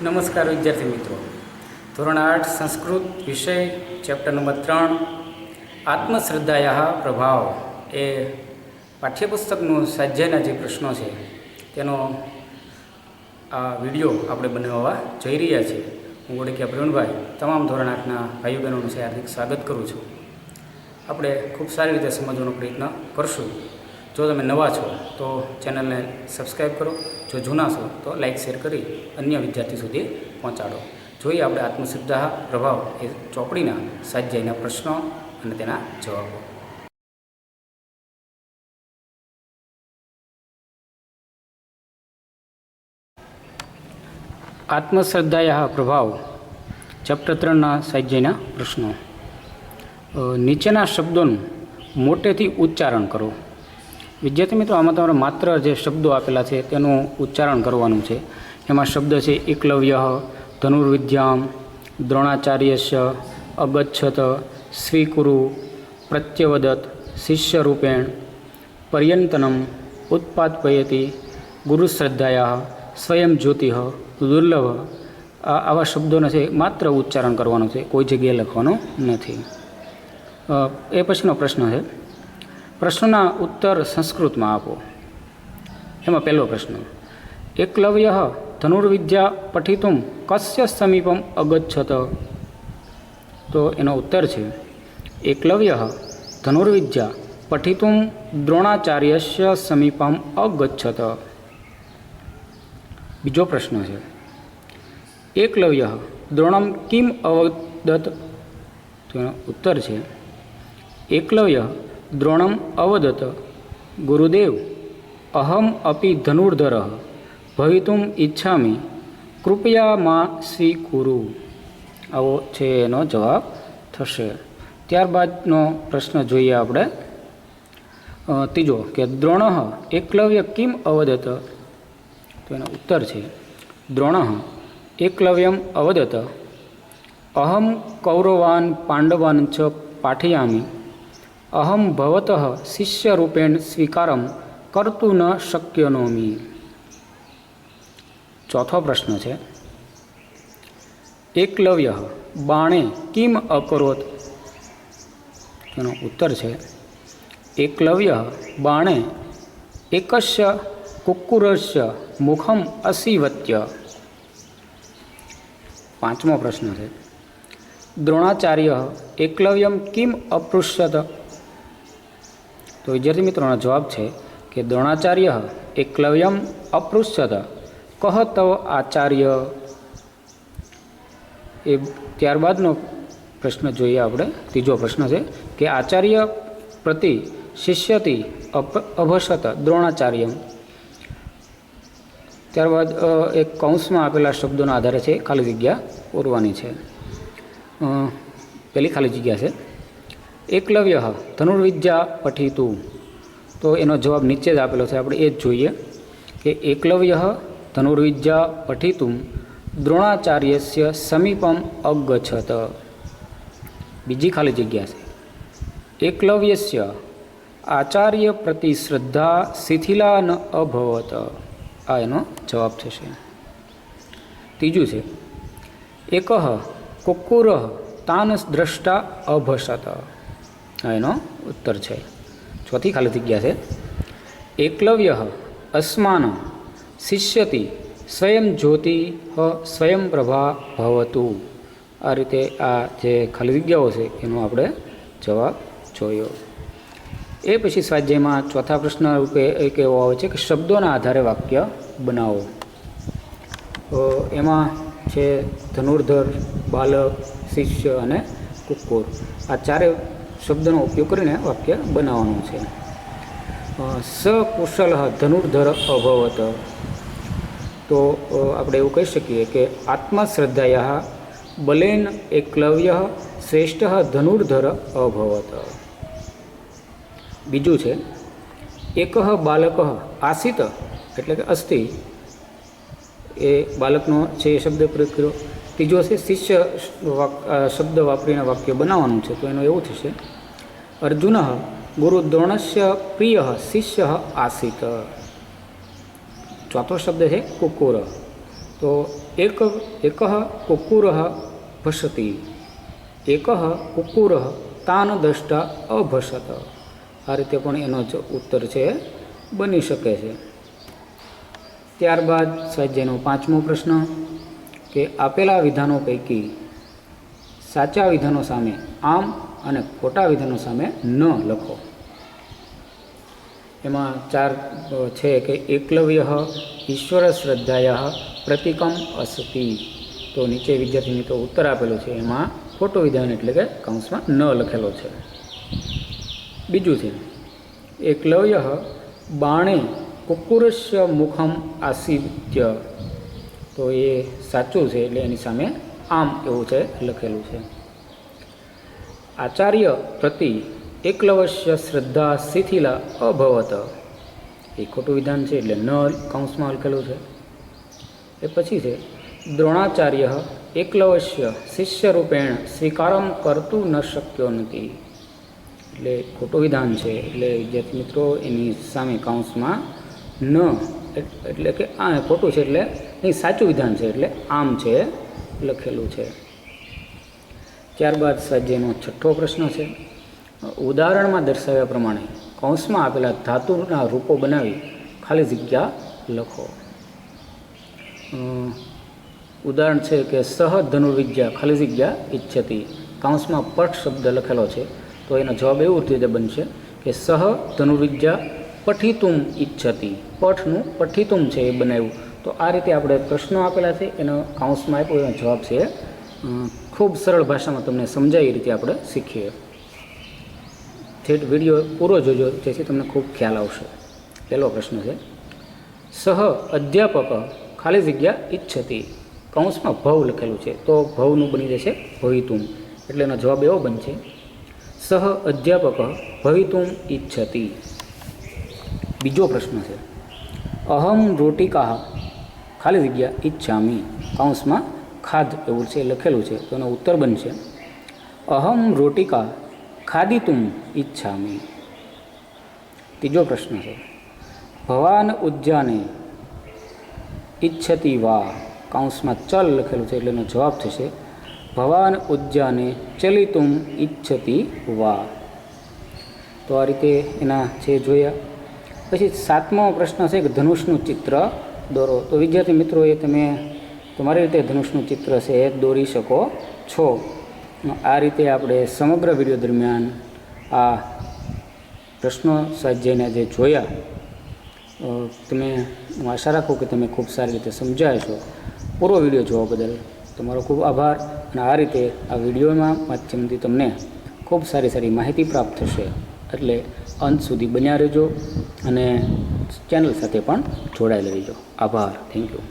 નમસ્કાર વિદ્યાર્થી મિત્રો, ધોરણ 8 સંસ્કૃત વિષય ચેપ્ટર નંબર 3 આત્મશ્રદ્ધાયા પ્રભાવ એ પાઠ્યપુસ્તકનું સ્વાધ્યાયના જે પ્રશ્નો છે તેનો આ વિડીયો આપણે બનાવવા જઈ રહ્યા છીએ. હું ઓળખ્યા પ્રવીણભાઈ તમામ ધોરણ 8ના ભાઈઓ બહેનોનું હાર્દિક સ્વાગત કરું છું. આપણે ખૂબ સારી રીતે સમજવાનો પ્રયત્ન કરશું. જો તમે નવા છો તો ચેનલને સબસ્ક્રાઈબ કરો, જો જૂના છો તો લાઇક શેર કરી અન્ય વિદ્યાર્થી સુધી પહોંચાડો. જોઈએ આપણે આત્મશ્રદ્ધા પ્રભાવ એ ચોપડીના સ્વાધ્યાયના પ્રશ્નો અને તેના જવાબો. આત્મશ્રદ્ધાયા પ્રભાવ ચેપ્ટર 3ના સ્વાધ્યાયના પ્રશ્નો. નીચેના શબ્દોનું મોટેથી ઉચ્ચારણ કરો. વિદ્યાર્થી મિત્રો, આમાં તમારે માત્ર જે શબ્દો આપેલા છે તેનું ઉચ્ચારણ કરવાનું છે. એમાં શબ્દ છે એકલવ્ય, ધનુર્વિદ્યામ, દ્રોણાચાર્યસ્ય, અગચ્છત, સ્વીકુરુ, પ્રત્યવદત, શિષ્યરૂપેણ, પર્યંતનમ, ઉત્પાદપયતિ, ગુરુશ્રદ્ધાયા, સ્વયં જ્યોતિઃ, દુર્લભ. આવા શબ્દોને છે માત્ર ઉચ્ચારણ કરવાનું છે, કોઈ જગ્યાએ લખવાનું નથી. એ પછીનો પ્રશ્ન છે, પ્રશ્નના ઉત્તર સંસ્કૃતમાં આપો. એમાં પહેલો પ્રશ્ન, એકલવ્ય ધનુર્વિદ્યા પઠિતુમ કસ્ય સમીપમ અગચ્છત. તો એનો ઉત્તર છે એકલવ્ય ધનુર્વિદ્યા પઠિતુમ દ્રોણાચાર્યસ્ય સમીપમ અગચ્છત. બીજો પ્રશ્ન છે, એકલવ્ય દ્રોણમ કિમ અવદત. તો એનો ઉત્તર છે એકલવ્ય દ્રોણમ અવદત, ગુરુદેવ અહમ અપી ધનુર્ધર ભવિતુમ ઈચ્છામિ, કૃપયા માં સ્વીકુરુ. આવો છે એનો જવાબ થશે. ત્યારબાદનો પ્રશ્ન જોઈએ આપણે ત્રીજો, કે દ્રોણ એકલવ્ય કિમ અવદત. તો એનો ઉત્તર છે દ્રોણ એકલવ્યમ અવદત, અહમ કૌરવાન પાંડવાન ચ પાઠયામિ, અહમ ભવતઃ શિષ્યરૂપેણ સ્વીકારમ કર્તું ન શક્યનોમિ. ચોથો પ્રશ્ન છે, એકલવ્ય બાણે કિમ અકરોત. તેનો ઉત્તર છે એકલવ્ય બાણે એકસ્ય કુક્કુરસ્ય મુખમ અસીવત્ય. પાંચમો પ્રશ્ન છે, દ્રોણાચાર્ય એકલવ્યમ કિમ અપૃષ્યત. તો વિદ્યાર્થી મિત્રોનો જવાબ છે કે દ્રોણાચાર્ય એકલવ્યમ અપૃષ્યત કહ તવ આચાર્ય. એ ત્યારબાદનો પ્રશ્ન જોઈએ આપણે. ત્રીજો પ્રશ્ન છે કે આચાર્ય પ્રતિ શિષ્યથી અભષત દ્રોણાચાર્યમ. ત્યારબાદ એક કૌંસમાં આપેલા શબ્દોના આધારે છે ખાલી જગ્યા પૂરવાની છે. પહેલી ખાલી જગ્યા છે એકલવ્ય ધનુર્વિદ્યા પઠિતું. તો એનો જવાબ નીચે જ આપેલો છે, આપણે એ જ જોઈએ કે એકલવ્ય ધનુર્વિદ્યા પઠિતુમ દ્રોણાચાર્યસ્ય સમીપમ અગચ્છત. બીજી ખાલી જગ્યા છે એકલવ્યસ્ય આચાર્ય પ્રતિ શ્રદ્ધા શિથિલા ન અભવત. આ એનો જવાબ થશે. ત્રીજું છે એકઃ કુક્કુર તાન દ્રષ્ટા અભષત. આ એનો ઉત્તર છે. ચોથી ખાલી જગ્યા છે એકલવ્ય અસ્માન શિષ્યતિ સ્વયં જ્યોતિ સ્વયં પ્રભા ભવતુ. આ રીતે આ જે ખાલી જગ્યાઓ છે એનો આપણે જવાબ જોયો. એ પછી સ્વાધ્યાયમાં ચોથા પ્રશ્ન રૂપે એક એવો આવે છે કે શબ્દોના આધારે વાક્ય બનાવો. એમાં છે ધનુર્ધર, બાલક, શિષ્ય અને કુક્કુર. આ ચારે શબ્દનો ઉપયોગ કરીને વાક્ય બનાવવાનું છે. સકુશલ ધનુર્ધર અભવત. તો આપણે એવું કહી શકીએ કે આત્મશ્રદ્ધાયા બલેન એકલવ્ય શ્રેષ્ઠ ધનુર્ધર અભવત. બીજું છે એકઃ બાલક આસિત, એટલે કે અસ્થિ. એ બાલકનો છે એ શબ્દ પ્રયોગ કર્યો. ત્રીજો છે શિષ્ય શબ્દ વાપરીને વાક્ય બનાવવાનું છે. તો એનું એવું થશે અર્જુન ગુરુ દ્રોણસ્ય પ્રિય શિષ્ય આસિત. ચોથો શબ્દ છે કુકુર. તો એકઃ કુક્કુરઃ ભસતી, એકઃ કુક્કુરઃ તાન દ્રષ્ટા અભસત. આ રીતે પણ એનો જ ઉત્તર છે બની શકે છે. ત્યારબાદ સ્વાધ્યાયનો 5મો પ્રશ્ન કે આપેલા વિધાનો પૈકી સાચા વિધાનો સામે આમ અને ખોટા વિધાનો સામે ન લખો. એમાં 4 છે કે એકલવ્ય ઈશ્વર શ્રદ્ધાયા પ્રતિકમ અસતી. તો નીચે વિદ્યાર્થી મિત્રો ઉત્તર આપેલો છે, એમાં ખોટું વિધાન એટલે કે કૌંસમાં ન લખેલો છે. બીજું છે એકલવ્ય બાણે કુક્કુરસ્ય મુખમ આસિત્ય. તો એ સાચું છે, એટલે એની સામે આમ એવું છે લખેલું છે. આચાર્ય પ્રતિ એકલવસ્ય શ્રદ્ધા શિથિલા અભવત. એ ખોટું વિધાન છે, એટલે ન કૌંસમાં લખેલું છે. એ પછી છે દ્રોણાચાર્ય એકલવસ્ય શિષ્યરૂપેણ સ્વીકારમ કરતું ન શક્યો નથી. એટલે ખોટું વિધાન છે, એટલે વિદ્યાર્થી મિત્રો એની સામે કૌંસમાં ન એટલે કે આ ખોટું છે, એટલે અહીં સાચું વિધાન છે, એટલે આમ છે લખેલું છે. ત્યારબાદ સ્વાધ્યાયનો 6થો પ્રશ્ન છે ઉદાહરણમાં દર્શાવ્યા પ્રમાણે કૌંસમાં આપેલા ધાતુના રૂપો બનાવી ખાલી જગ્યા લખો. ઉદાહરણ છે કે સહ ધનુર્વિદ્યા ખાલી જગ્યા ઈચ્છતી. કૌંસમાં પઠ શબ્દ લખેલો છે, તો એનો જવાબ એવું રીતે બનશે કે સહ ધનુર્વિદ્યા પઠિતુમ ઈચ્છતી. પઠનું પઠિતુમ છે એ બનાવ્યું. તો આ રીતે આપણે પ્રશ્નો આપેલા છે, એનો કૌંસમાં આપ્યો, એનો જવાબ છે. ખૂબ સરળ ભાષામાં તમને સમજાય એ રીતે આપણે શીખીએ. ઠેઠ વિડીયો પૂરો જોજો, જેથી તમને ખૂબ ખ્યાલ આવશે. પહેલો પ્રશ્ન છે સહ અધ્યાપક ખાલી જગ્યા ઈચ્છતી. કૌંસમાં ભવ લખેલું છે, તો ભવનું બની જશે ભવિતુમ, એટલે એનો જવાબ એવો બનશે સહ અધ્યાપક ભવિતુમ ઈચ્છતી. બીજો પ્રશ્ન છે અહમ રોટિકા ખાલી જગ્યા ઈચ્છામી. કૌંસમાં ખાદ એવું છે લખેલું છે, તો એનો ઉત્તર બનશે અહમ રોટિકા ખાદિતુમ ઈચ્છામી. ત્રીજો પ્રશ્ન છે ભવાન ઉદ્યાને ઈચ્છતી વા. કૌંસમાં ચલ લખેલું છે, એટલે એનો જવાબ થશે ભવાન ઉદ્યાને ચલિતુમ ઈચ્છતી વા. તો આ રીતે એના છે જોયા. પછી 7મો પ્રશ્ન છે કે ધનુષનું ચિત્ર દોરો. તો વિદ્યાર્થી મિત્રોએ તમે તમારી રીતે ધનુષનું ચિત્ર છે એ દોરી શકો છો. આ રીતે આપણે સમગ્ર વિડીયો દરમિયાન આ પ્રશ્નો સ્વાધ્યાયના જે જોયા, તમે હું આશા રાખું કે તમે ખૂબ સારી રીતે સમજાય છો. પૂરો વિડીયો જોવા બદલ તમારો ખૂબ આભાર. અને આ રીતે આ વિડીયોના માધ્યમથી તમને ખૂબ સારી માહિતી પ્રાપ્ત થશે, એટલે અંત સુધી બન્યા રહેજો અને ચેનલ સાથે પણ જોડાયેલા રહેજો. આભાર. Thank you.